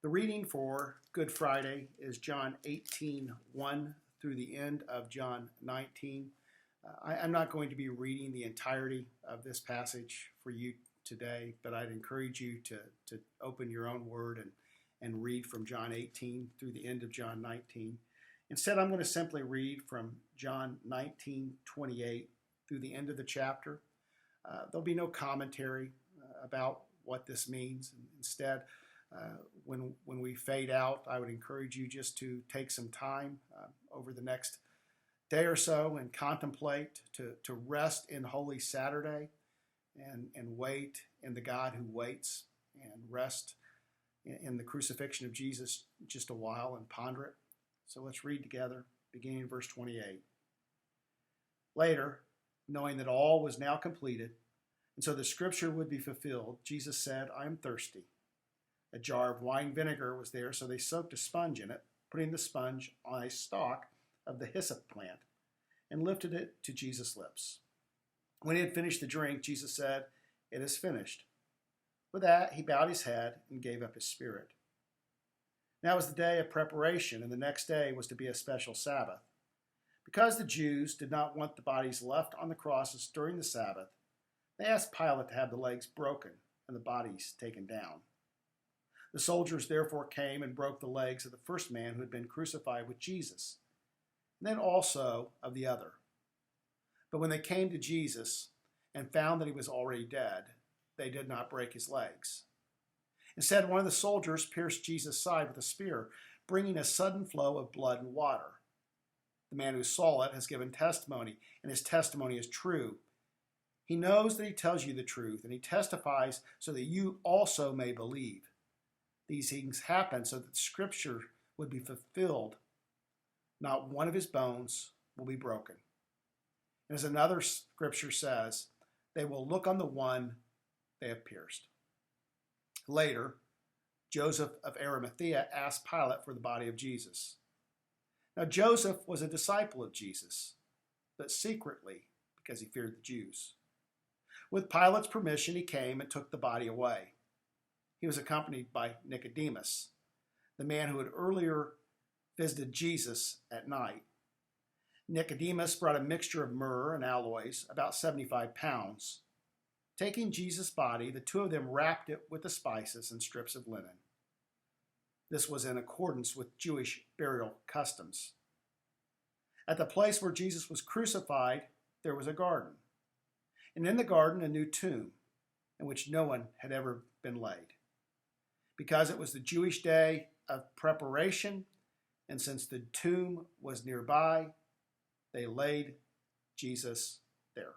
The reading for Good Friday is John 18:1 through the end of John 19. I'm not going to be reading the entirety of this passage for you today, but I'd encourage you to open your own word and read from John 18 through the end of John 19. Instead, I'm going to simply read from John 19:28 through the end of the chapter. There'll be no commentary about what this means. Instead, when we fade out, I would encourage you just to take some time over the next day or so and contemplate, to rest in Holy Saturday and wait in the God who waits, and rest in the crucifixion of Jesus just a while and ponder it. So let's read together, beginning in verse 28. Later, knowing that all was now completed, and so the scripture would be fulfilled, Jesus said, "I am thirsty." A jar of wine vinegar was there, so they soaked a sponge in it, putting the sponge on a stalk of the hyssop plant, and lifted it to Jesus' lips. When he had finished the drink, Jesus said, "It is finished." With that, he bowed his head and gave up his spirit. Now was the day of preparation, and the next day was to be a special Sabbath. Because the Jews did not want the bodies left on the crosses during the Sabbath, they asked Pilate to have the legs broken and the bodies taken down. The soldiers therefore came and broke the legs of the first man who had been crucified with Jesus, and then also of the other. But when they came to Jesus and found that he was already dead, they did not break his legs. Instead, one of the soldiers pierced Jesus' side with a spear, bringing a sudden flow of blood and water. The man who saw it has given testimony, and his testimony is true. He knows that he tells you the truth, and he testifies so that you also may believe. These things happened so that the scripture would be fulfilled. Not one of his bones will be broken. And as another scripture says, they will look on the one they have pierced. Later, Joseph of Arimathea asked Pilate for the body of Jesus. Now Joseph was a disciple of Jesus, but secretly because he feared the Jews. With Pilate's permission, he came and took the body away. He was accompanied by Nicodemus, the man who had earlier visited Jesus at night. Nicodemus brought a mixture of myrrh and aloes, about 75 pounds. Taking Jesus' body, the two of them wrapped it with the spices and strips of linen. This was in accordance with Jewish burial customs. At the place where Jesus was crucified, there was a garden, and in the garden a new tomb, in which no one had ever been laid. Because it was the Jewish day of preparation, and since the tomb was nearby, they laid Jesus there.